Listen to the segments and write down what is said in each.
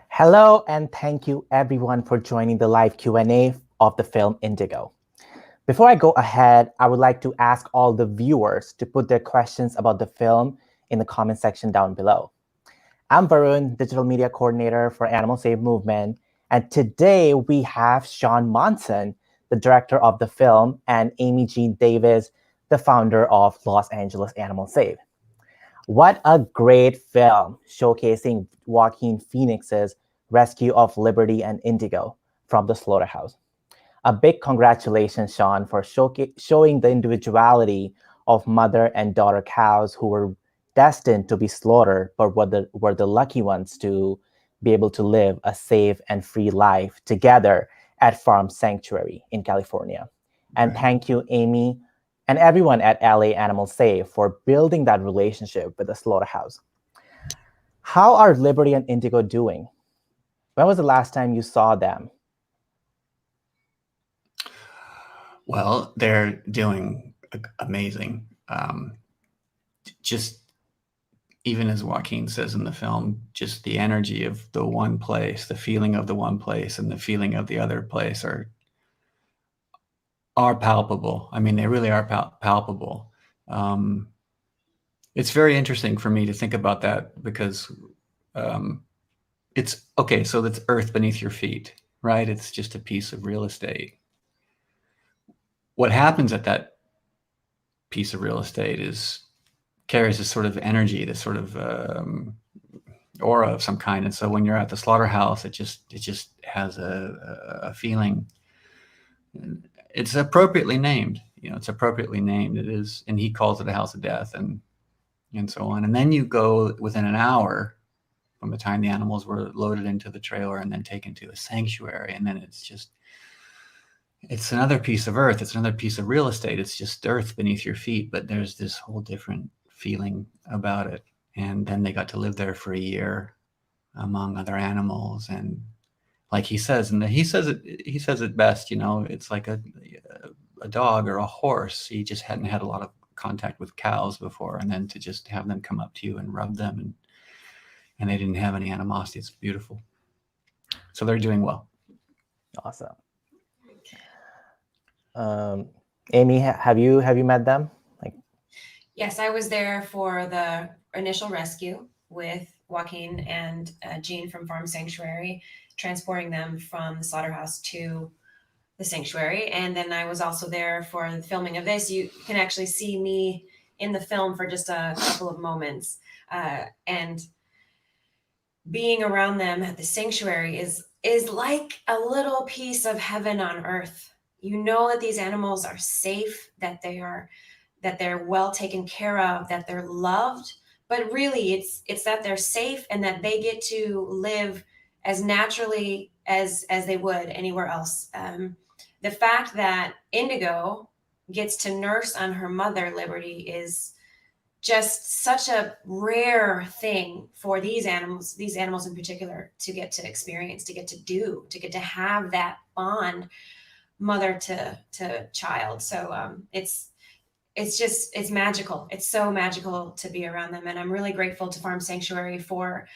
Hello, and thank you everyone for joining the live Q&A of the film Indigo. Before I go ahead, I would like to ask all the viewers to put their questions about the film in the comment section down below. I'm Varun, Digital Media Coordinator for Animal Save Movement, and today we have Shaun Monson, the director of the film, and Amy Jean Davis, the founder of Los Angeles Animal Save. What a great film showcasing Joaquin Phoenix's rescue of Liberty and Indigo from the slaughterhouse. A big congratulations, Shaun, for showing the individuality of mother and daughter cows who were destined to be slaughtered, but were the lucky ones to be able to live a safe and free life together at Farm Sanctuary in California. And thank you, Amy, and everyone at LA Animal Safe for building that relationship with the slaughterhouse. How are Liberty and Indigo doing? When was the last time you saw them? Well, they're doing amazing. Just even as Joaquin says in the film, just the energy of the one place, the feeling of the one place, and the feeling of the other place are palpable. I mean, they really are palpable. It's very interesting for me to think about that because it's okay. So that's earth beneath your feet, right? It's just a piece of real estate. What happens at that piece of real estate carries this sort of energy, this sort of aura of some kind. And so when you're at the slaughterhouse, it just has a feeling. It's appropriately named. It's appropriately named. It is, and he calls it a house of death, and so on. And then you go within an hour from the time the animals were loaded into the trailer and then taken to a sanctuary, and then it's another piece of earth. It's another piece of real estate. It's just earth beneath your feet, but there's this whole different feeling about it. And then they got to live there for a year among other animals. And like he says, he says it best, it's like a dog or a horse. He just hadn't had a lot of contact with cows before. And then to just have them come up to you and rub them and they didn't have any animosity. It's beautiful. So they're doing well. Awesome. Amy, have you met them? Yes, I was there for the initial rescue with Joaquin and Jean from Farm Sanctuary, transporting them from the slaughterhouse to the sanctuary. And then I was also there for the filming of this. You can actually see me in the film for just a couple of moments. And being around them at the sanctuary is like a little piece of heaven on earth. You know that these animals are safe, that they're well taken care of, that they're loved, but really it's that they're safe and that they get to live as naturally as they would anywhere else. The fact that Indigo gets to nurse on her mother, Liberty, is just such a rare thing for these animals in particular, to get to experience, to get to have that bond, mother to child. So it's magical. It's so magical to be around them. And I'm really grateful to Farm Sanctuary for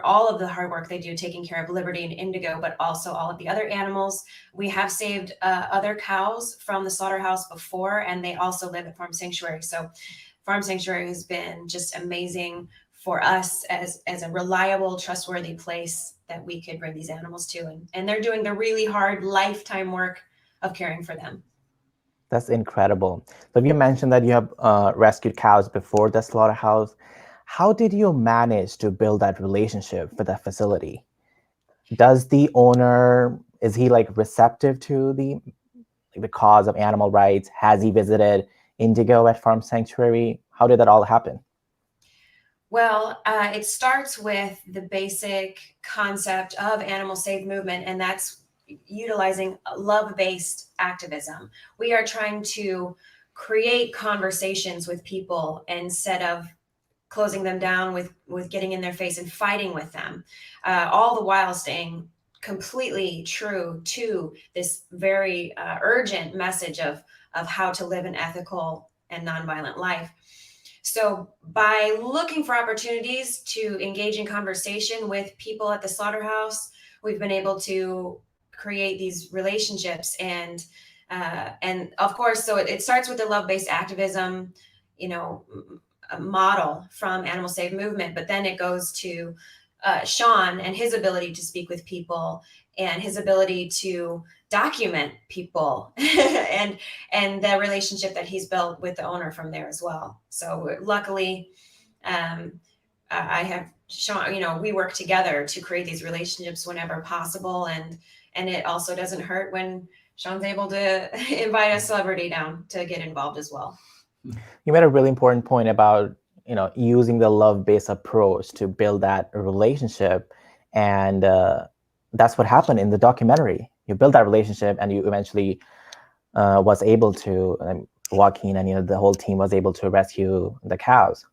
all of the hard work they do taking care of Liberty and Indigo, but also all of the other animals. We have saved other cows from the slaughterhouse before, and they also live at Farm Sanctuary. So Farm Sanctuary has been just amazing for us as a reliable, trustworthy place that we could bring these animals to. And they're doing the really hard lifetime work of caring for them. That's incredible. So you mentioned that you have rescued cows before the slaughterhouse. How did you manage to build that relationship with that facility? Does the owner, is he receptive to the cause of animal rights? Has he visited Indigo at Farm Sanctuary? How did that all happen? Well, it starts with the basic concept of Animal Save Movement, and that's utilizing love-based activism. We are trying to create conversations with people instead of closing them down with getting in their face and fighting with them, all the while staying completely true to this very urgent message of how to live an ethical and nonviolent life. So by looking for opportunities to engage in conversation with people at the slaughterhouse, we've been able to create these relationships. And of course, so it starts with the love-based activism, a model from Animal Save Movement, but then it goes to Shaun and his ability to speak with people and his ability to document people and the relationship that he's built with the owner from there as well. So luckily, I have Shaun, we work together to create these relationships whenever possible. And it also doesn't hurt when Shaun's able to invite a celebrity down to get involved as well. You made a really important point about, using the love-based approach to build that relationship. And that's what happened in the documentary. You build that relationship and you eventually was able to, Joaquin and the whole team was able to rescue the cows.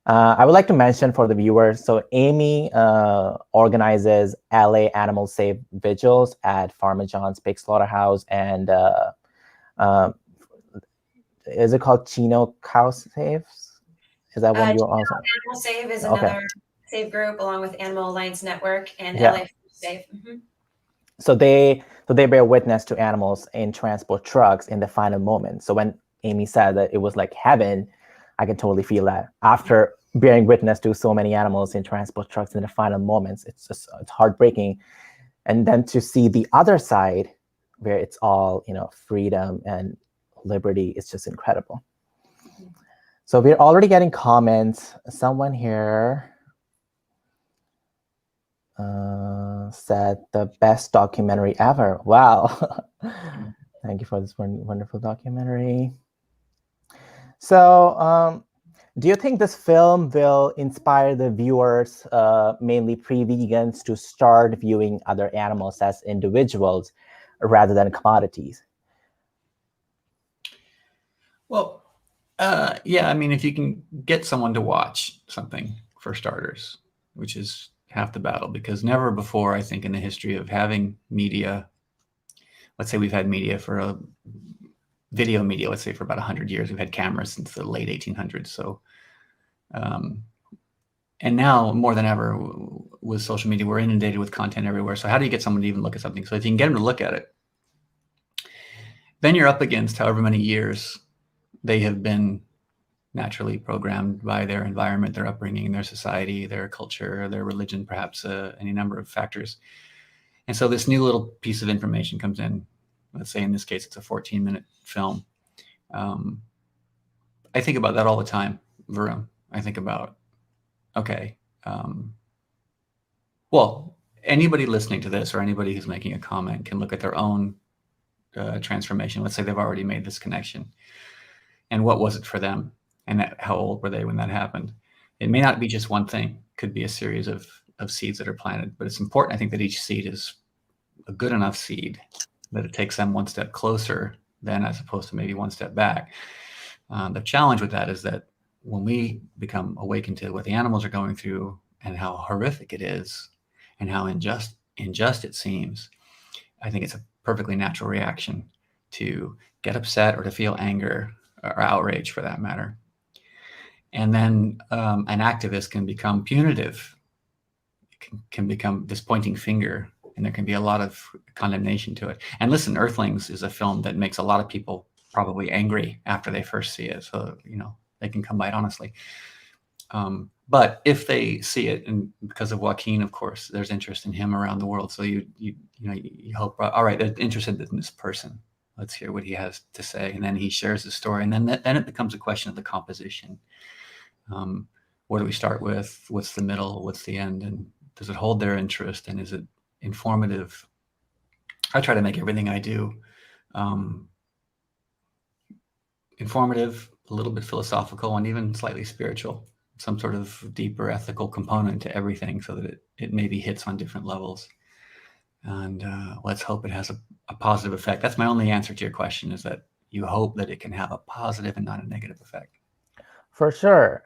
I would like to mention for the viewers, so Amy organizes LA Animal Save vigils at Farmer John's Pig Slaughterhouse, and is it called Chino Cow Saves? Is that one you also? Animal Save is another save group along with Animal Alliance Network and LA Save. Mm-hmm. So they bear witness to animals in transport trucks in the final moment. So when Amy said that it was like heaven, I can totally feel that. After bearing witness to so many animals in transport trucks in the final moments, it's heartbreaking. And then to see the other side, where it's all freedom and liberty, is just incredible. So we're already getting comments. Someone here said the best documentary ever. Wow. Thank you for this wonderful documentary. So do you think this film will inspire the viewers, mainly pre-vegans, to start viewing other animals as individuals rather than commodities? Well, yeah, I mean, if you can get someone to watch something, for starters, which is half the battle, because never before, I think, in the history of having media, let's say we've had media for video media, let's say for about 100 years, we've had cameras since the late 1800s. So, and now more than ever with social media, we're inundated with content everywhere. So how do you get someone to even look at something? So if you can get them to look at it, then you're up against however many years they have been naturally programmed by their environment, their upbringing, their society, their culture, their religion, perhaps any number of factors. And so this new little piece of information comes in. Let's say in this case, it's a 14-minute film. I think about that all the time, Varun. I think about, okay, well, anybody listening to this or anybody who's making a comment can look at their own transformation. Let's say they've already made this connection. And what was it for them? And how old were they when that happened? It may not be just one thing. It could be a series of seeds that are planted. But it's important, I think, that each seed is a good enough seed that it takes them one step closer than as opposed to maybe one step back. The challenge with that is that when we become awakened to what the animals are going through and how horrific it is and how unjust it seems, I think it's a perfectly natural reaction to get upset or to feel anger or outrage, for that matter. And then an activist can become punitive, can become this pointing finger, and there can be a lot of condemnation to it. And listen, Earthlings is a film that makes a lot of people probably angry after they first see it. So, they can come by it honestly. But if they see it, and because of Joaquin, of course, there's interest in him around the world. So you hope, all right, they're interested in this person. Let's hear what he has to say. And then he shares the story. And then it becomes a question of the composition. Where do we start with? What's the middle? What's the end? And does it hold their interest? And is it informative? I try to make everything I do informative, a little bit philosophical, and even slightly spiritual, some sort of deeper ethical component to everything, so that it maybe hits on different levels. And let's hope it has a positive effect. That's my only answer to your question, is that you hope that it can have a positive and not a negative effect. For sure.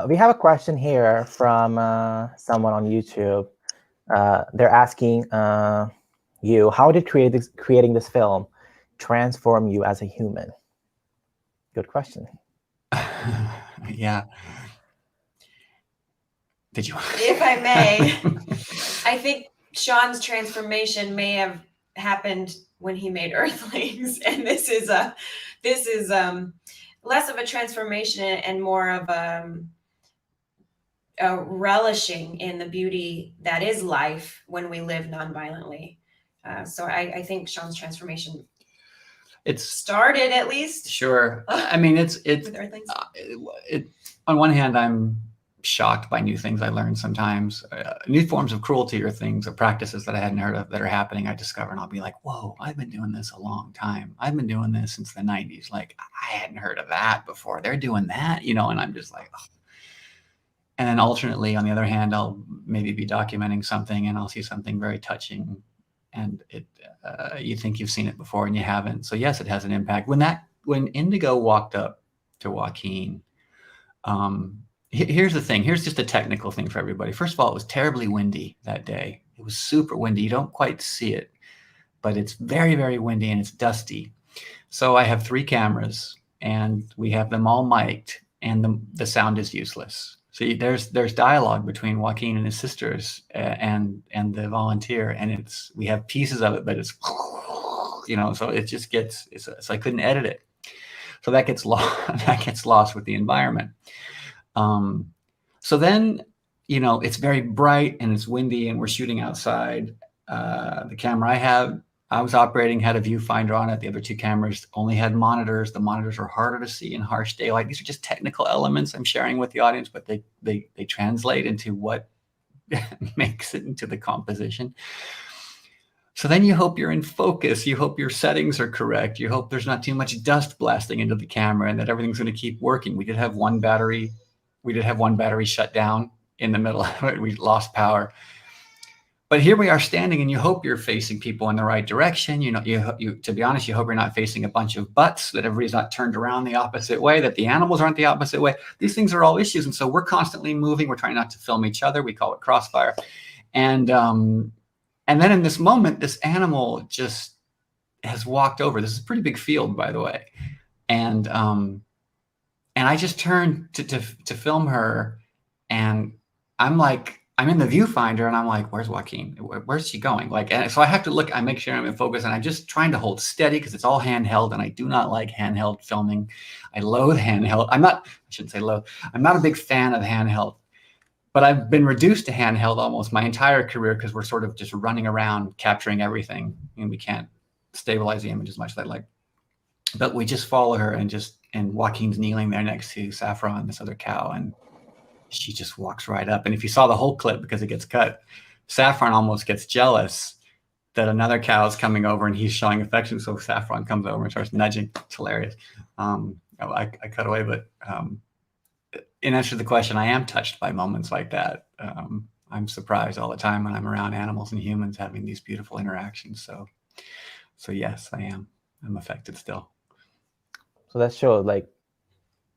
We have a question here from someone on YouTube. They're asking you, how did creating this film transform you as a human? Good question. Yeah. Did you? If I may, I think Shaun's transformation may have happened when he made Earthlings, and this is less of a transformation and more of a relishing in the beauty that is life when we live nonviolently. So I think Shaun's transformation It's started, at least. sure. I mean, it's With Earthlings. On one hand, I'm shocked by new things I learn sometimes. New forms of cruelty or things or practices that I hadn't heard of that are happening, I discover, and I'll be like, whoa, I've been doing this a long time. I've been doing this since the 90s. Like, I hadn't heard of that before. They're doing that, you know, and I'm just like, oh. And then alternately, on the other hand, I'll maybe be documenting something and I'll see something very touching, and you think you've seen it before and you haven't. So yes, it has an impact. When Indigo walked up to Joaquin, here's the thing. Here's just a technical thing for everybody. First of all, it was terribly windy that day. It was super windy. You don't quite see it, but it's very, very windy and it's dusty. So I have 3 cameras and we have them all mic'd, and the sound is useless. So there's dialogue between Joaquin and his sisters and the volunteer, and we have pieces of it, but it's, you know, so it just gets, so I couldn't edit it. So that gets lost with the environment. So then, you know, it's very bright and it's windy and we're shooting outside. The camera I was operating had a viewfinder on it. The other 2 cameras only had monitors. The monitors are harder to see in harsh daylight. These are just technical elements I'm sharing with the audience, but they translate into what makes it into the composition. So then you hope you're in focus. You hope your settings are correct. You hope there's not too much dust blasting into the camera and that everything's going to keep working. We did have one battery shut down in the middle of it. We lost power. But here we are standing, and you hope you're facing people in the right direction. You know, you to be honest, you hope you're not facing a bunch of butts, that everybody's not turned around the opposite way, that the animals aren't the opposite way. These things are all issues. And so we're constantly moving. We're trying not to film each other. We call it crossfire. And then in this moment, this animal just has walked over. This is a pretty big field, by the way. And I just turned to film her, and I'm in the viewfinder and I'm like, where's Joaquin? Where's she going? Like, and so I have to look, I make sure I'm in focus, and I'm just trying to hold steady because it's all handheld, and I do not like handheld filming. I loathe handheld. I shouldn't say loathe. I'm not a big fan of handheld, but I've been reduced to handheld almost my entire career because we're sort of just running around capturing everything, and we can't stabilize the image as much as I'd like. But we just follow her, and Joaquin's kneeling there next to Saffron, this other cow, and she just walks right up. And if you saw the whole clip, because it gets cut, Saffron almost gets jealous that another cow is coming over and he's showing affection. So Saffron comes over and starts nudging. It's hilarious. I cut away, but in answer to the question, I am touched by moments like that. I'm surprised all the time when I'm around animals and humans having these beautiful interactions. So yes, I am. I'm affected still. So that shows, like,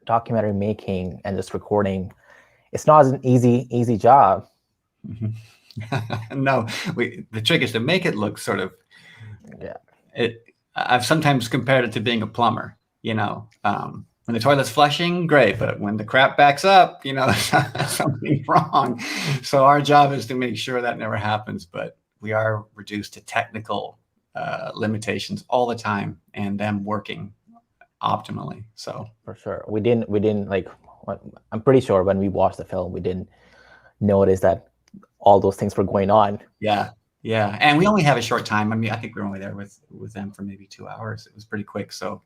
documentary making and just recording, it's not an easy job. Mm-hmm. No, the trick is to make it look sort of, yeah. I've sometimes compared it to being a plumber, you know, when the toilet's flushing, great. But when the crap backs up, you know, there's something wrong. So our job is to make sure that never happens, but we are reduced to technical limitations all the time, and them working optimally. So for sure, we didn't like, I'm pretty sure when we watched the film, we didn't notice that all those things were going on. Yeah. And we only have a short time. I mean, I think we were only there with them for maybe 2 hours. It was pretty quick. So,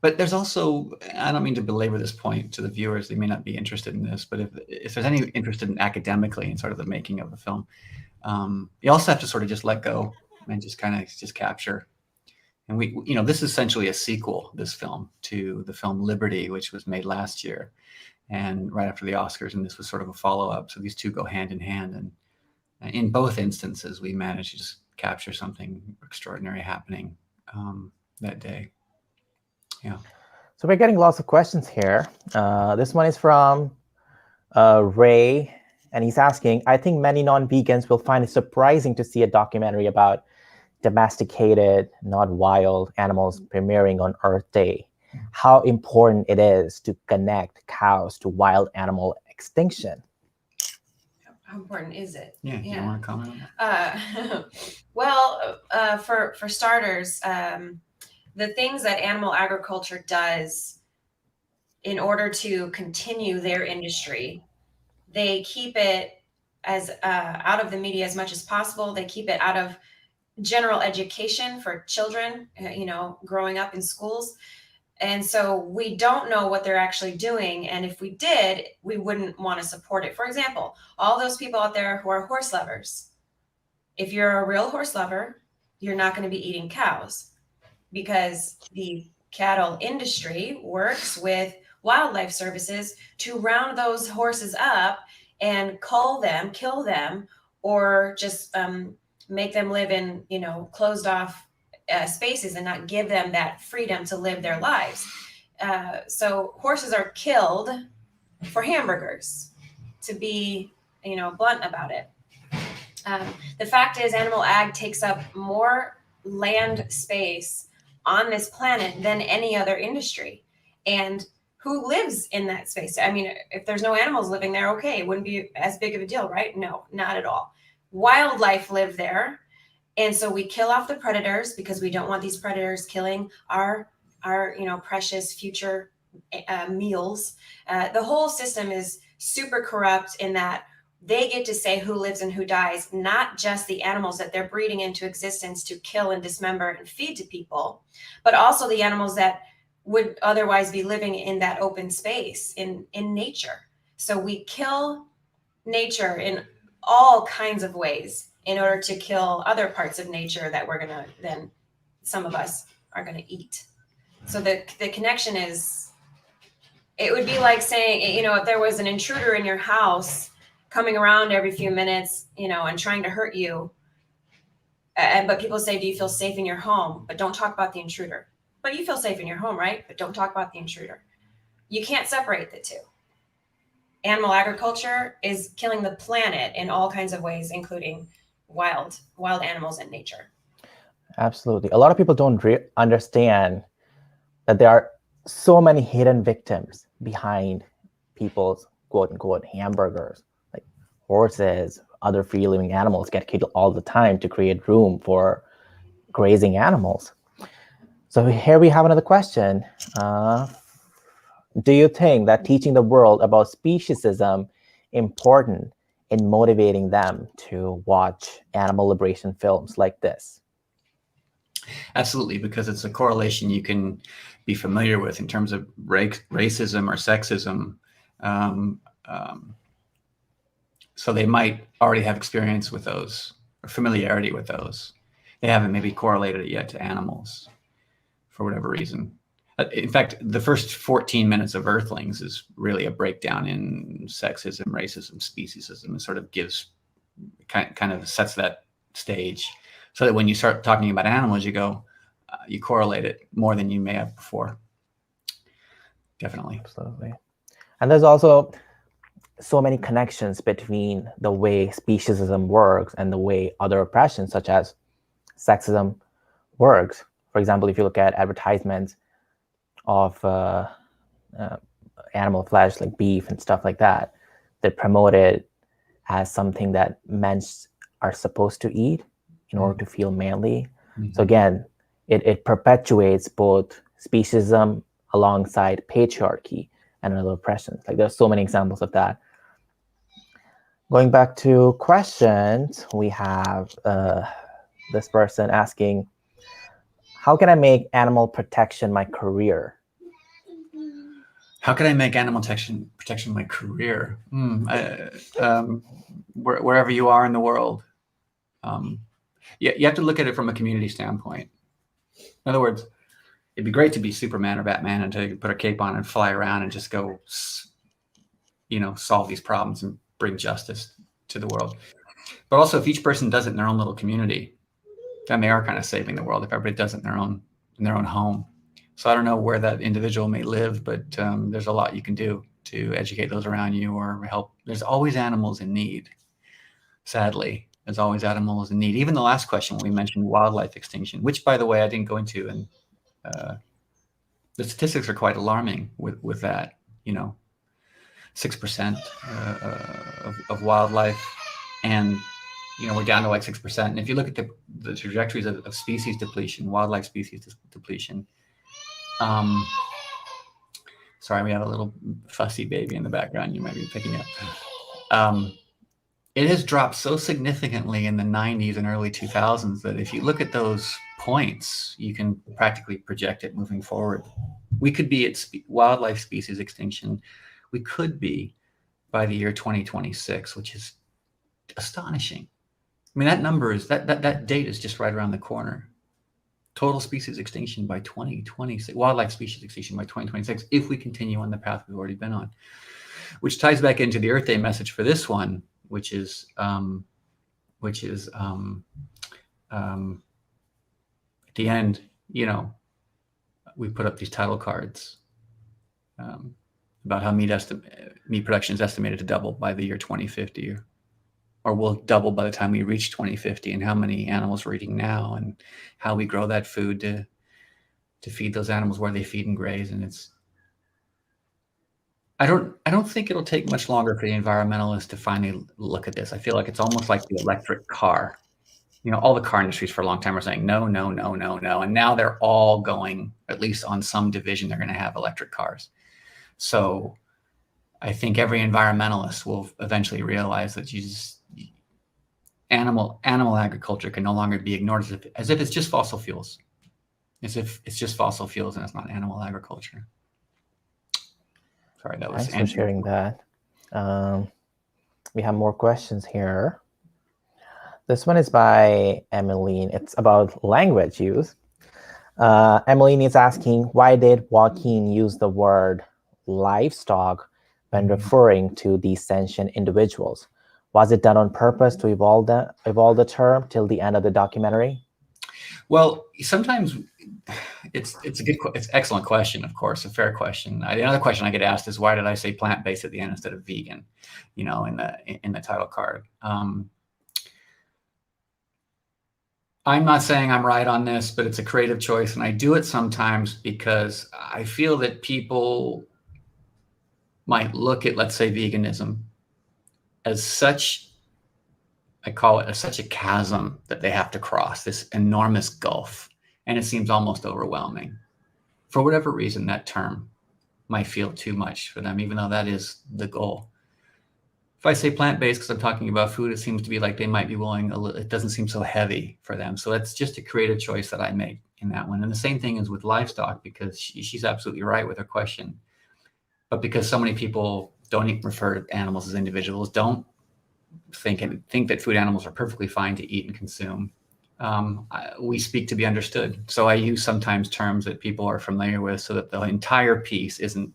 but there's also, I don't mean to belabor this point to the viewers, they may not be interested in this, but if there's any interested in academically in sort of the making of the film, you also have to sort of just let go and just kind of just capture. And we, you know, this is essentially a sequel, this film, to the film Liberty, which was made last year and right after the Oscars. And this was sort of a follow-up. So these two go hand in hand. And in both instances, we managed to just capture something extraordinary happening that day. Yeah. So we're getting lots of questions here. This one is from Ray, and he's asking, I think many non-vegans will find it surprising to see a documentary about domesticated, not wild animals premiering on Earth Day. how important it is to connect cows to wild animal extinction. How important is it? Yeah, do you want to comment on that? Well, for starters, the things that animal agriculture does in order to continue their industry, they keep it as out of the media as much as possible. They keep it out of general education for children, growing up in schools. And so we don't know what they're actually doing. And if we did, we wouldn't want to support it. For example, all those people out there who are horse lovers, if you're a real horse lover, you're not going to be eating cows, because the cattle industry works with wildlife services to round those horses up and cull them, kill them, or just make them live in, closed off spaces and not give them that freedom to live their lives. So horses are killed for hamburgers, to be, blunt about it. The fact is, animal ag takes up more land space on this planet than any other industry. And who lives in that space? I mean, if there's no animals living there, okay, it wouldn't be as big of a deal, right? No, not at all. Wildlife live there. And so we kill off the predators because we don't want these predators killing our precious future meals. The whole system is super corrupt in that they get to say who lives and who dies, not just the animals that they're breeding into existence to kill and dismember and feed to people, but also the animals that would otherwise be living in that open space in nature. So we kill nature in all kinds of ways in order to kill other parts of nature that we're gonna then, some of us are gonna eat. So the connection is, it would be like saying, if there was an intruder in your house coming around every few minutes, and trying to hurt you. But people say, do you feel safe in your home? But don't talk about the intruder. But you feel safe in your home, right? But don't talk about the intruder. You can't separate the two. Animal agriculture is killing the planet in all kinds of ways, including wild animals in nature. Absolutely. A lot of people don't understand that there are so many hidden victims behind people's quote unquote hamburgers. Like horses, other free living animals get killed all the time to create room for grazing animals. So here we have another question. Do you think that teaching the world about speciesism important in motivating them to watch animal liberation films like this? Absolutely, because it's a correlation you can be familiar with in terms of racism or sexism. So they might already have experience with those or familiarity with those. They haven't maybe correlated it yet to animals for whatever reason. In fact, the first 14 minutes of Earthlings is really a breakdown in sexism, racism, speciesism. It sort of kind of sets that stage so that when you start talking about animals, you go, you correlate it more than you may have before. Definitely. Absolutely. And there's also so many connections between the way speciesism works and the way other oppressions, such as sexism, works. For example, if you look at advertisements of animal flesh, like beef and stuff like that, they're promoted as something that men are supposed to eat in order to feel manly. Mm-hmm. So again, it perpetuates both speciesism alongside patriarchy and other oppressions. Like there's so many examples of that. Going back to questions, we have this person asking, how can I make animal protection my career? How can I make animal protection my career? Wherever you are in the world. You have to look at it from a community standpoint. In other words, it'd be great to be Superman or Batman and to put a cape on and fly around and just go, solve these problems and bring justice to the world. But also, if each person does it in their own little community, then they are kind of saving the world. If everybody does it in their own home. So I don't know where that individual may live, but there's a lot you can do to educate those around you or help. There's always animals in need. Sadly, there's always animals in need. Even the last question when we mentioned wildlife extinction, which, by the way, I didn't go into, and the statistics are quite alarming with that. 6% of wildlife, and we're down to like 6%. And if you look at the trajectories of species depletion, wildlife species depletion, sorry, we have a little fussy baby in the background you might be picking up. It has dropped so significantly in the 90s and early 2000s that if you look at those points, you can practically project it moving forward. We could be at wildlife species extinction. We could be by the year 2026, which is astonishing. I mean, that number is that date is just right around the corner. Total species extinction by 2026, wildlife species extinction by 2026, if we continue on the path we've already been on, which ties back into the Earth Day message for this one, which is at the end, we put up these title cards about how meat production is estimated to double by the year 2050, or will double by the time we reach 2050, and how many animals we're eating now, and how we grow that food to feed those animals where they feed and graze. And I don't think it'll take much longer for the environmentalists to finally look at this. I feel like it's almost like the electric car. All the car industries for a long time were saying no, no, no, no, no. And now they're all going, at least on some division, they're going to have electric cars. So I think every environmentalist will eventually realize that animal agriculture can no longer be ignored as if it's just fossil fuels. As if it's just fossil fuels and it's not animal agriculture. Sorry, that was Thanks for sharing that. We have more questions here. This one is by Emmeline. It's about language use. Emmeline is asking, why did Joaquin use the word livestock when referring to these sentient individuals? Was it done on purpose to evolve the term till the end of the documentary? Well, sometimes it's an excellent question, of course, a fair question. Another question I get asked is, why did I say plant-based at the end instead of vegan, in the title card? I'm not saying I'm right on this, but it's a creative choice, and I do it sometimes because I feel that people might look at, let's say, veganism as such, I call it such a chasm that they have to cross, this enormous gulf, and it seems almost overwhelming. For whatever reason, that term might feel too much for them, even though that is the goal. If I say plant-based because I'm talking about food, it seems to be like they might be willing it doesn't seem so heavy for them. So that's just a creative choice that I make in that one. And the same thing is with livestock, because she's absolutely right with her question. But because so many people don't even refer to animals as individuals, don't think that food animals are perfectly fine to eat and consume, we speak to be understood. So I use sometimes terms that people are familiar with so that the entire piece isn't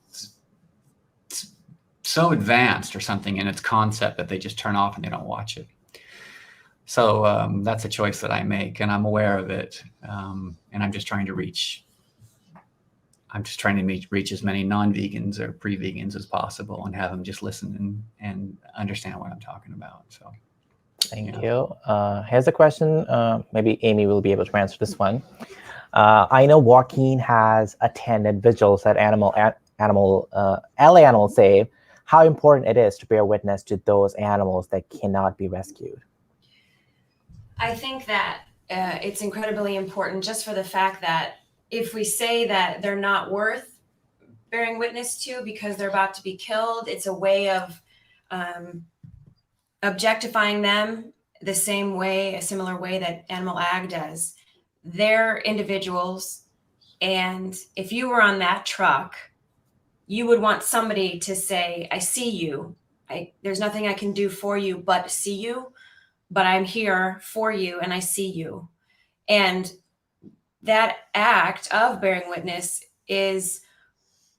so advanced or something in its concept that they just turn off and they don't watch it. So that's a choice that I make, and I'm aware of it. And I'm just trying to reach as many non-vegans or pre-vegans as possible and have them just listen and understand what I'm talking about. So thank you. Here's a question. Maybe Amy will be able to answer this one. I know Joaquin has attended vigils at LA Animal Save. How important it is to bear witness to those animals that cannot be rescued? I think that it's incredibly important, just for the fact that if we say that they're not worth bearing witness to because they're about to be killed, it's a way of objectifying them a similar way that animal ag does. They're individuals, and if you were on that truck, you would want somebody to say, I see you. There's nothing I can do for you but see you, but I'm here for you and I see you. And that act of bearing witness is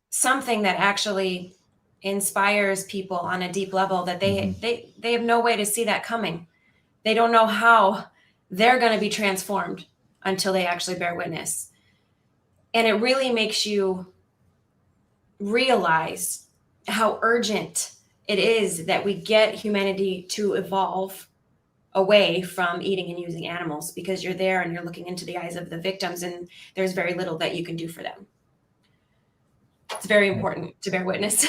something that actually inspires people on a deep level that they have no way to see that coming. They don't know how they're going to be transformed until they actually bear witness. And it really makes you realize how urgent it is that we get humanity to evolve away from eating and using animals, because you're there and you're looking into the eyes of the victims and there's very little that you can do for them. very important to bear witness.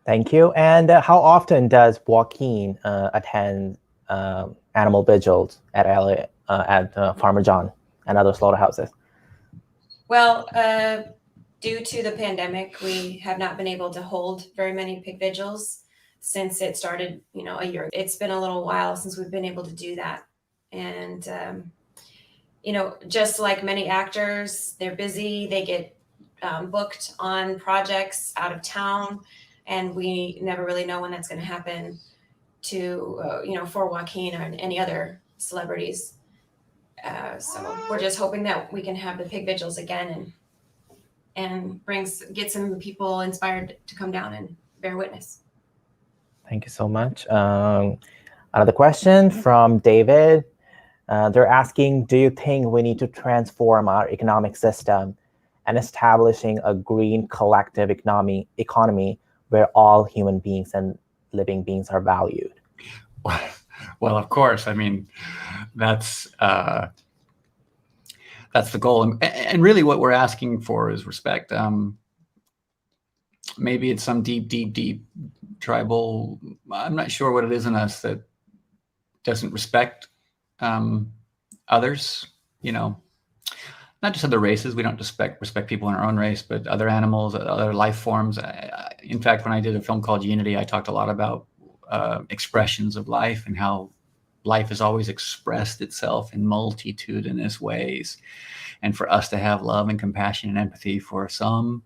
Thank you. And how often does Joaquin attend animal vigils at Farmer John and other slaughterhouses? Well, due to the pandemic, we have not been able to hold very many pig vigils since it started, a year. It's been a little while since we've been able to do that. And, just like many actors, they're busy, they get booked on projects out of town, and we never really know when that's going to happen for Joaquin or any other celebrities. So we're just hoping that we can have the pig vigils again and get some people inspired to come down and bear witness. Thank you so much. Another question from David. They're asking, do you think we need to transform our economic system and establishing a green collective economy where all human beings and living beings are valued? Well, of course. I mean, that's the goal. And really what we're asking for is respect. Maybe it's some deep tribal, I'm not sure what it is in us that doesn't respect others, not just other races. We don't respect people in our own race, but other animals, other life forms. In fact, when I did a film called Unity, I talked a lot about expressions of life and how life has always expressed itself in multitudinous ways. And for us to have love and compassion and empathy for some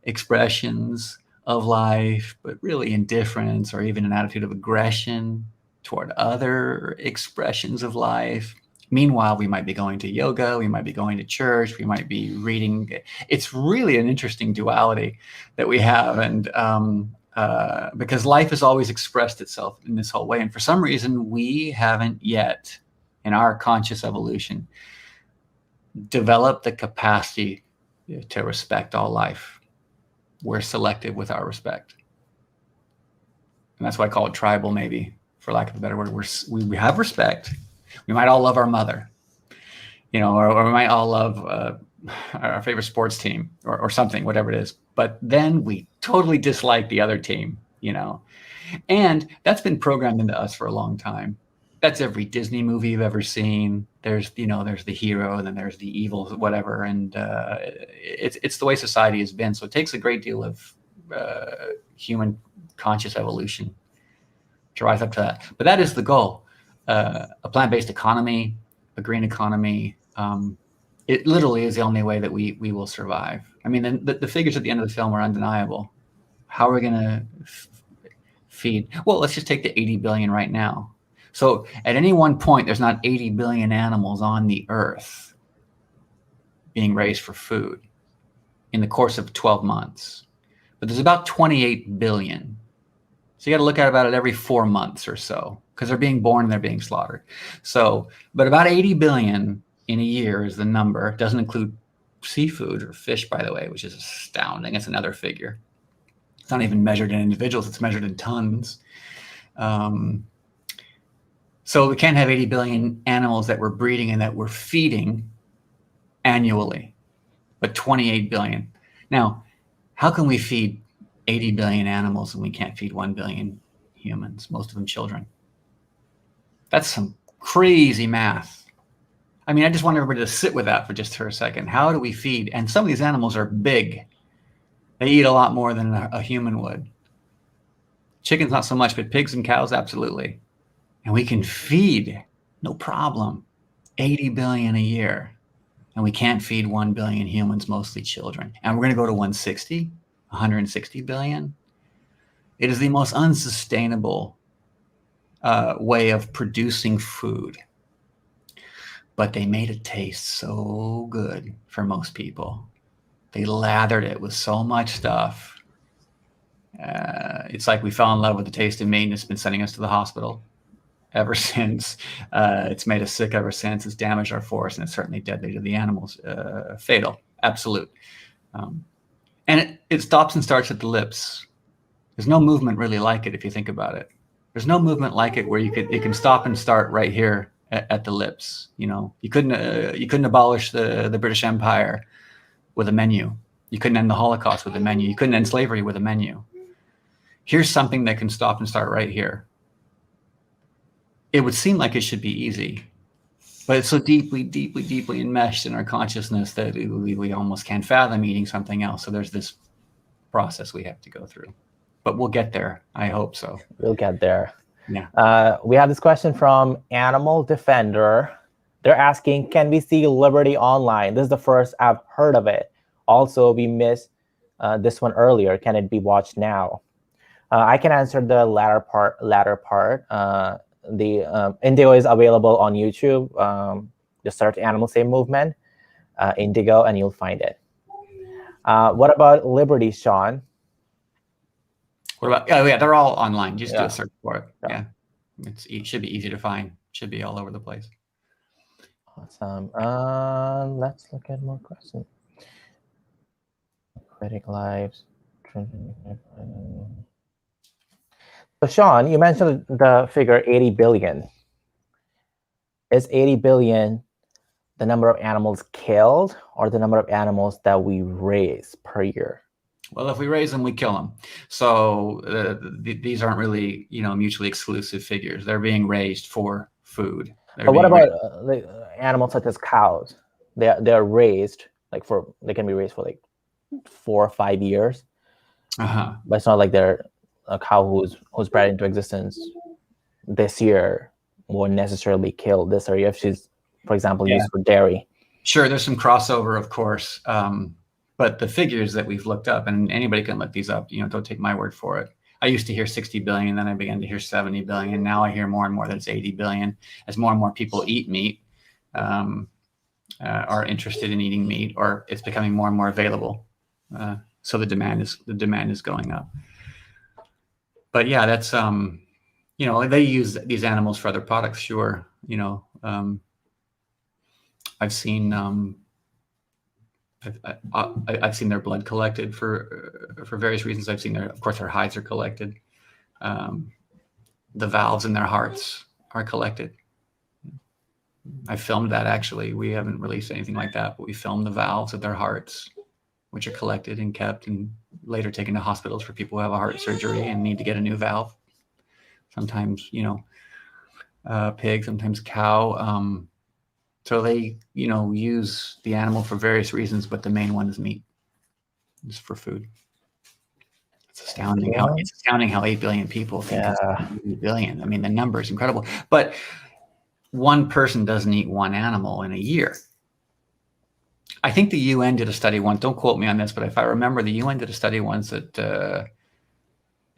expressions of life, but really indifference or even an attitude of aggression toward other expressions of life. Meanwhile, we might be going to yoga, we might be going to church, we might be reading. It's really an interesting duality that we have. And because life has always expressed itself in this whole way. And for some reason, we haven't yet, in our conscious evolution, developed the capacity to respect all life. We're selective with our respect. And that's why I call it tribal, maybe, for lack of a better word. We have respect. We might all love our mother, or we might all love our favorite sports team or something, whatever it is. But then we totally dislike the other team, and that's been programmed into us for a long time. That's every Disney movie you've ever seen. There's the hero, and then there's the evil, whatever. And it's the way society has been. So it takes a great deal of human conscious evolution to rise up to that. But that is the goal. A plant-based economy, a green economy. It literally is the only way that we will survive. I mean, the figures at the end of the film are undeniable. How are we going to feed? Well, let's just take the 80 billion right now. So at any one point, there's not 80 billion animals on the earth being raised for food in the course of 12 months. But there's about 28 billion. So you got to look at about it every 4 months or so, because they're being born and they're being slaughtered. So, but about 80 billion in a year is the number. It doesn't include seafood or fish, by the way, which is astounding. It's another figure. It's not even measured in individuals. It's measured in tons. So we can't have 80 billion animals that we're breeding and that we're feeding annually, but 28 billion. Now, how can we feed 80 billion animals and we can't feed 1 billion humans, most of them children? That's some crazy math. I mean, I just want everybody to sit with that for a second. How do we feed? And some of these animals are big. They eat a lot more than a human would. Chickens, not so much, but pigs and cows, absolutely. And we can feed, no problem, 80 billion a year. And we can't feed 1 billion humans, mostly children. And we're going to go to 160 billion. It is the most unsustainable way of producing food. But they made it taste so good for most people. They lathered it with so much stuff. It's like we fell in love with the taste of meat, and it's been sending us to the hospital ever since. It's made us sick ever since. It's damaged our forests, and it's certainly deadly to the animals. Fatal, absolute. And it stops and starts at the lips. There's no movement really like it if you think about it. There's no movement like it where it can stop and start right here at the lips. You couldn't abolish the British Empire with a menu. You couldn't end the Holocaust with a menu. You couldn't end slavery with a menu. Here's something that can stop and start right here. It would seem like it should be easy, but it's so deeply, deeply, deeply enmeshed in our consciousness that we almost can't fathom eating something else. So there's this process we have to go through, but we'll get there. I hope so. We'll get there. Yeah. We have this question from Animal Defender. They're asking, can we see Liberty online? This is the first I've heard of it. Also, we missed this one earlier. Can it be watched now? I can answer the latter part. The Indigo is available on YouTube. Just search Animal Save Movement, Indigo, and you'll find it. What about Liberty, Shaun? What about? Oh yeah, they're all online. Just do a search for it. Yeah. It should be easy to find. Should be all over the place. Awesome. Let's look at more questions. Aquatic lives. So Shaun, you mentioned the figure 80 billion. Is 80 billion the number of animals killed or the number of animals that we raise per year? Well, if we raise them, we kill them. So these aren't really, mutually exclusive figures. They're being raised for food. But what about animals such as cows? They're raised they can be raised for like 4 or 5 years. But it's not like they're a cow who's bred into existence this year won't necessarily kill this year if she's, for example, used for dairy. Sure, there's some crossover, of course. But the figures that we've looked up, and anybody can look these up, don't take my word for it. I used to hear 60 billion, then I began to hear 70 billion. Now I hear more and more that it's 80 billion. As more and more people eat meat, are interested in eating meat, or it's becoming more and more available. So the demand is going up. But yeah, that's they use these animals for other products. Sure, I've seen I've seen their blood collected for various reasons. I've seen of course, their hides are collected. The valves in their hearts are collected. I filmed that actually. We haven't released anything like that, but we filmed the valves of their hearts, which are collected and kept and later taken to hospitals for people who have a heart surgery and need to get a new valve. Sometimes, pig, sometimes cow. So they, use the animal for various reasons, but the main one is meat. It's for food. It's astounding how 8 billion people think it's 8 billion. I mean, the number is incredible. But one person doesn't eat one animal in a year. I think the UN did a study once. Don't quote me on this, but if I remember, the UN did a study once that the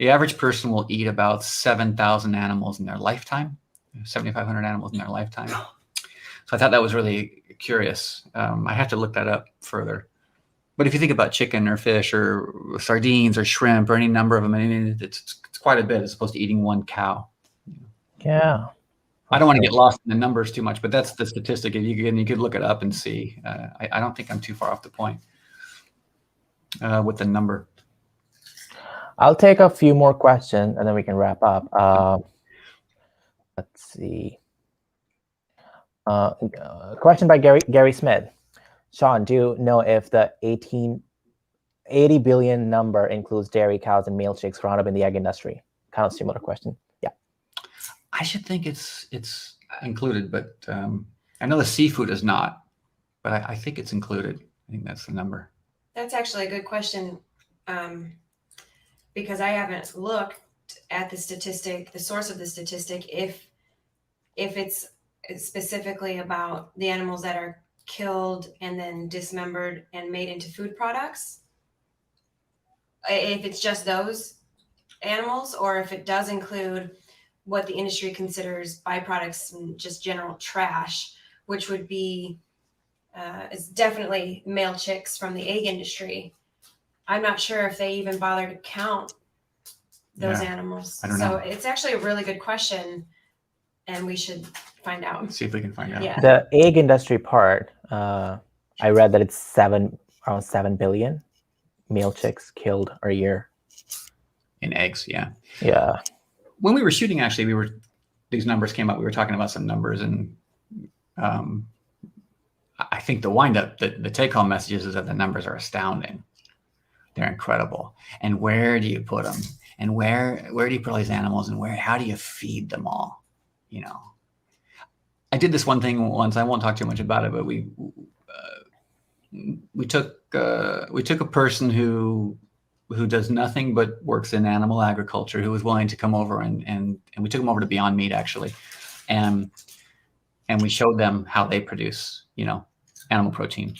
average person will eat about 7,000 animals in their lifetime, 7,500 animals in their lifetime. So I thought that was really curious. I have to look that up further. But if you think about chicken or fish or sardines or shrimp or any number of them, I mean, it's quite a bit as opposed to eating one cow. Yeah. I don't want to get lost in the numbers too much, but that's the statistic. If you could look it up and see. I don't think I'm too far off the point with the number. I'll take a few more questions and then we can wrap up. Let's see. Question by Gary Smith. Shaun, do you know if the 80 billion number includes dairy cows and male chicks round up in the egg industry? Kind of similar question. Yeah. I should think it's included, but I know the seafood is not, but I think it's included. I think that's the number. That's actually a good question, because I haven't looked at the statistic, the source of the statistic, if it's specifically about the animals that are killed and then dismembered and made into food products. If it's just those animals, or if it does include what the industry considers byproducts and just general trash, which would be is definitely male chicks from the egg industry. I'm not sure if they even bother to count those animals. I don't know. So it's actually a really good question, and we should find out. Let's see if we can find out. Yeah. The egg industry part, I read that it's around 7 billion male chicks killed a year. In eggs, yeah. Yeah. When we were shooting, actually, these numbers came up. We were talking about some numbers, and I think the wind-up, the take-home messages is that the numbers are astounding. They're incredible. And where do you put them? And where do you put all these animals, and how do you feed them all? You know, I did this one thing once. I won't talk too much about it, but we took a person who does nothing but works in animal agriculture, who was willing to come over, and we took him over to Beyond Meat, actually, and we showed them how they produce, animal protein,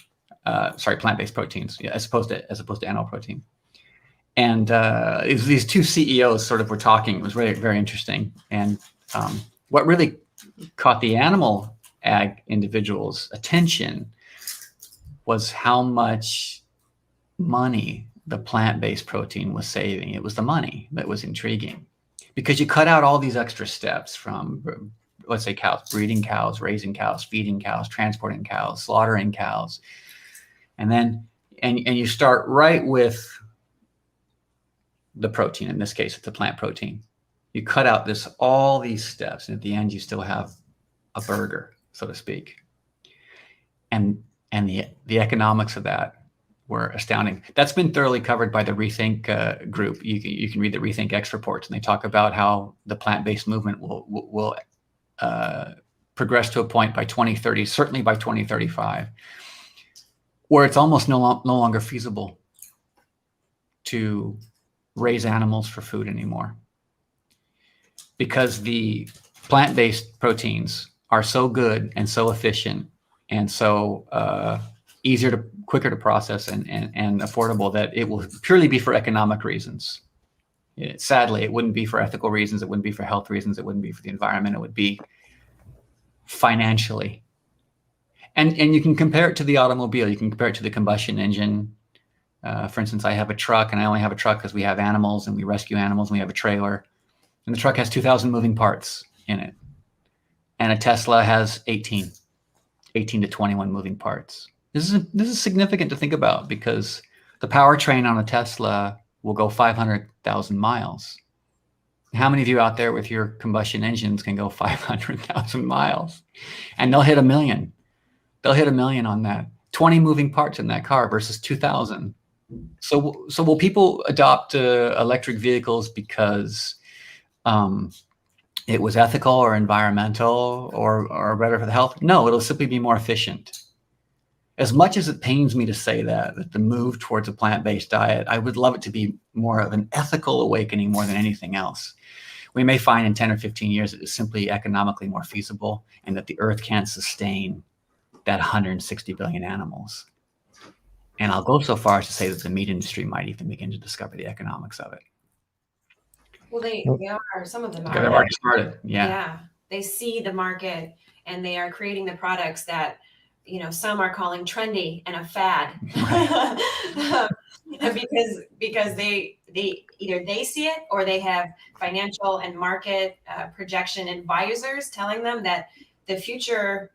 plant-based proteins, as opposed to animal protein. And these two CEOs sort of were talking. It was very, very interesting. And what really caught the animal ag individuals' attention was how much money the plant-based protein was saving. It was the money that was intriguing, because you cut out all these extra steps from, let's say, cows, breeding cows, raising cows, feeding cows, transporting cows, slaughtering cows. And then, and you start right with the protein. In this case, it's a plant protein. You cut out all these steps, and at the end, you still have a burger, so to speak. And the economics of that were astounding. That's been thoroughly covered by the Rethink group. You can read the Rethink X reports, and they talk about how the plant-based movement will progress to a point by 2030, certainly by 2035, where it's almost no longer feasible to raise animals for food anymore, because the plant-based proteins are so good and so efficient and so quicker to process and affordable, that it will purely be for economic reasons. Sadly, it wouldn't be for ethical reasons. It wouldn't be for health reasons. It wouldn't be for the environment. It would be financially. And you can compare it to the automobile. You can compare it to the combustion engine. For instance, I have a truck, and I only have a truck because we have animals and we rescue animals, and we have a trailer. And the truck has 2,000 moving parts in it. And a Tesla has 18 to 21 moving parts. This is significant to think about, because the powertrain on a Tesla will go 500,000 miles. How many of you out there with your combustion engines can go 500,000 miles? And they'll hit 1 million. They'll hit 1 million on that. 20 moving parts in that car versus 2,000. So will people adopt electric vehicles because it was ethical or environmental or better for the health? No, it'll simply be more efficient. As much as it pains me to say that the move towards a plant-based diet, I would love it to be more of an ethical awakening more than anything else. We may find in 10 or 15 years it is simply economically more feasible, and that the earth can't sustain that 160 billion animals. And I'll go so far as to say that the meat industry might even begin to discover the economics of it. Well, they are. Some of them They've are. already started. Yeah. They see the market, and they are creating the products that, some are calling trendy and a fad. because they either they see it, or they have financial and market projection advisors telling them that the future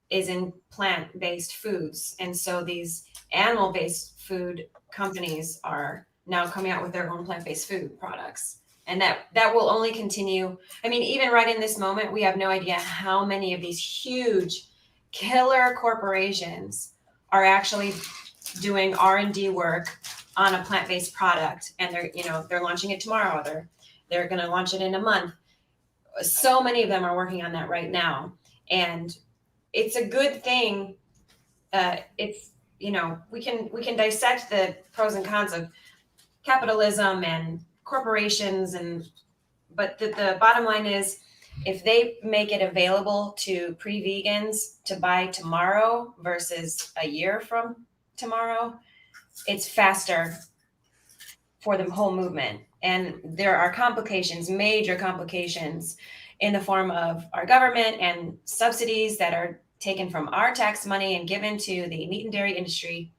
is in plant-based foods. And so these animal-based food companies are now coming out with their own plant-based food products. And that will only continue. I mean, even right in this moment, we have no idea how many of these huge killer corporations are actually doing R&D work on a plant-based product. And they're launching it tomorrow. They're going to launch it in a month. So many of them are working on that right now. And it's a good thing. It's, we can dissect the pros and cons of capitalism and corporations, but the bottom line is, if they make it available to pre-vegans to buy tomorrow versus a year from tomorrow, it's faster for the whole movement. And there are complications, major complications, in the form of our government and subsidies that are taken from our tax money and given to the meat and dairy industry.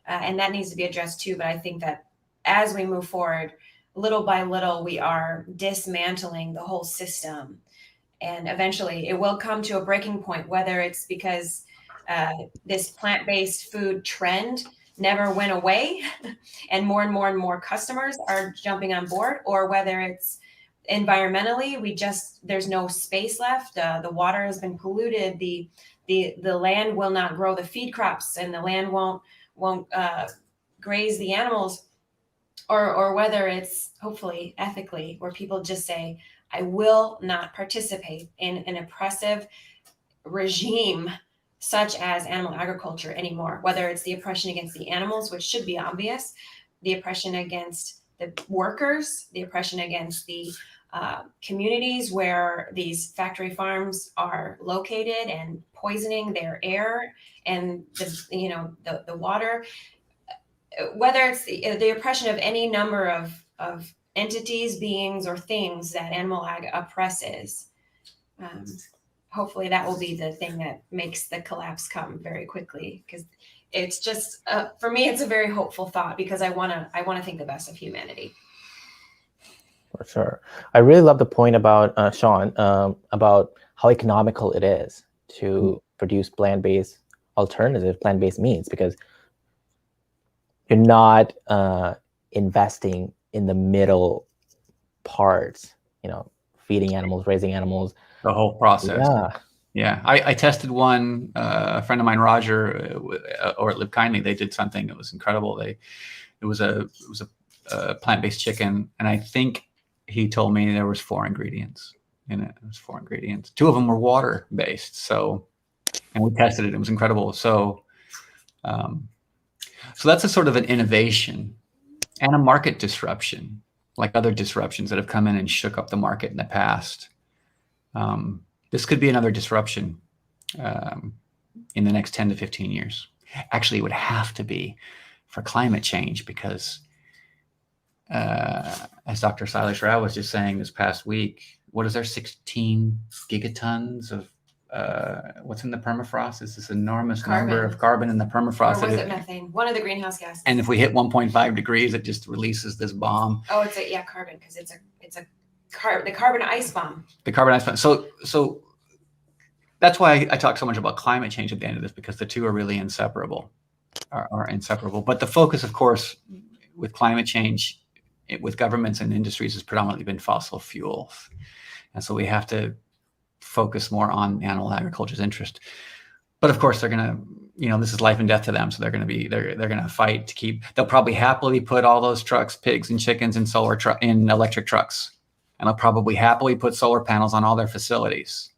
And that needs to be addressed too. But I think that as we move forward, little by little, we are dismantling the whole system. And eventually it will come to a breaking point, whether it's because this plant-based food trend never went away and more customers are jumping on board, or whether it's environmentally, there's no space left. The water has been polluted. The land will not grow the feed crops, and the land won't graze the animals. or whether it's hopefully ethically, where people just say, I will not participate in an oppressive regime such as animal agriculture anymore, whether it's the oppression against the animals, which should be obvious, the oppression against the workers, the oppression against the communities where these factory farms are located and poisoning their air and the water, whether it's the oppression of any number of entities, beings, or things that animal ag oppresses. Hopefully that will be the thing that makes the collapse come very quickly, because it's just for me it's a very hopeful thought, because I want to think the best of humanity. For sure. I really love the point about Shaun, about how economical it is to produce plant-based alternative, plant-based meats, because you're not investing in the middle parts, feeding animals, raising animals. The whole process. Yeah. Yeah. I tested one, a friend of mine, Roger, or at Live Kindly, they did something that was incredible. It was a plant-based chicken, and I think he told me there was 4 ingredients in it. It was 4 ingredients. 2 of them were water-based. So, and we tested it. It was incredible. So that's a sort of an innovation and a market disruption, like other disruptions that have come in and shook up the market in the past. This could be another disruption in the next 10 to 15 years. Actually, it would have to be for climate change, because as Dr. Silas Rao was just saying this past week, what is there, 16 gigatons of what's in the permafrost? Is this enormous number of carbon in the permafrost? Or was it methane? One of the greenhouse gases. And if we hit 1.5 degrees, it just releases this bomb. Oh, carbon, because it's the carbon ice bomb. The carbon ice bomb. So that's why I talk so much about climate change at the end of this, because the two are really inseparable, are inseparable. But the focus, of course, with climate change, with governments and industries, has predominantly been fossil fuels. And so we have to focus more on animal agriculture's interest. But of course, they're going to, this is life and death to them. So they're going to fight to keep, they'll probably happily put all those trucks, pigs and chickens, in in electric trucks. And they'll probably happily put solar panels on all their facilities.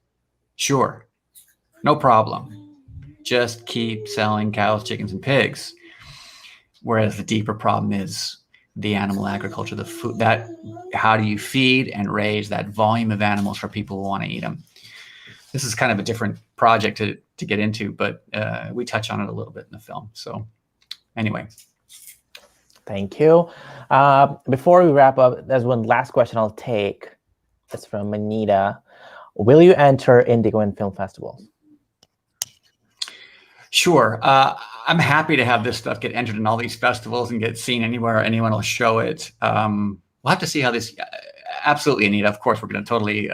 Sure. No problem. Just keep selling cows, chickens, and pigs. Whereas the deeper problem is the animal agriculture, the food, that how do you feed and raise that volume of animals for people who want to eat them? This is kind of a different project to get into, but we touch on it a little bit in the film. So anyway. Thank you. Before we wrap up, there's one last question I'll take. It's from Anita. Will you enter Indigo and film festivals? Sure. I'm happy to have this stuff get entered in all these festivals and get seen anywhere anyone will show it. We'll have to see how this, absolutely, Anita. Of course, we're going to totally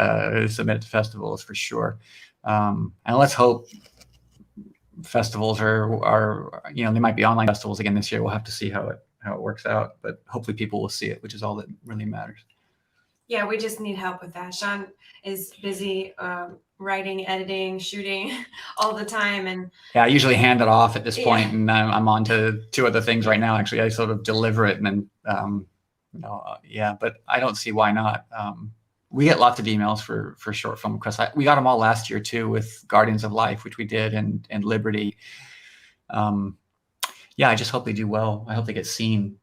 submit it to festivals for sure. And let's hope festivals are they might be online festivals again this year. We'll have to see how it works out, but hopefully people will see it, which is all that really matters. Yeah, we just need help with that. Shaun is busy writing, editing, shooting all the time, and I usually hand it off at this point, and I'm on to 2 other things right now. Actually, I sort of deliver it, and then but I don't see why not. We get lots of emails for short film requests. We got them all last year too, with Guardians of Life, which we did, and Liberty. I just hope they do well. I hope they get seen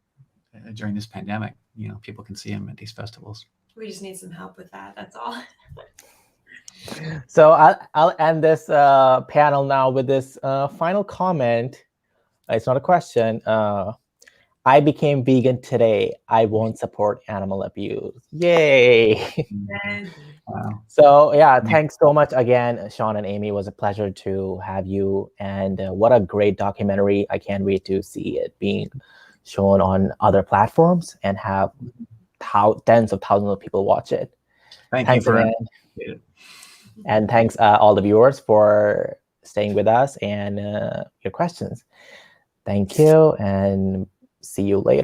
during this pandemic. People can see them at these festivals. We just need some help with that. That's all. So I'll end this panel now with this final comment. It's not a question. I became vegan today. I won't support animal abuse. Yay! Wow. So thanks so much again, Shaun and Amy. It was a pleasure to have you. And what a great documentary. I can't wait to see it being shown on other platforms and have tens of thousands of people watch it. Thanks again. And thanks all the viewers for staying with us and your questions. Thank you, and see you later.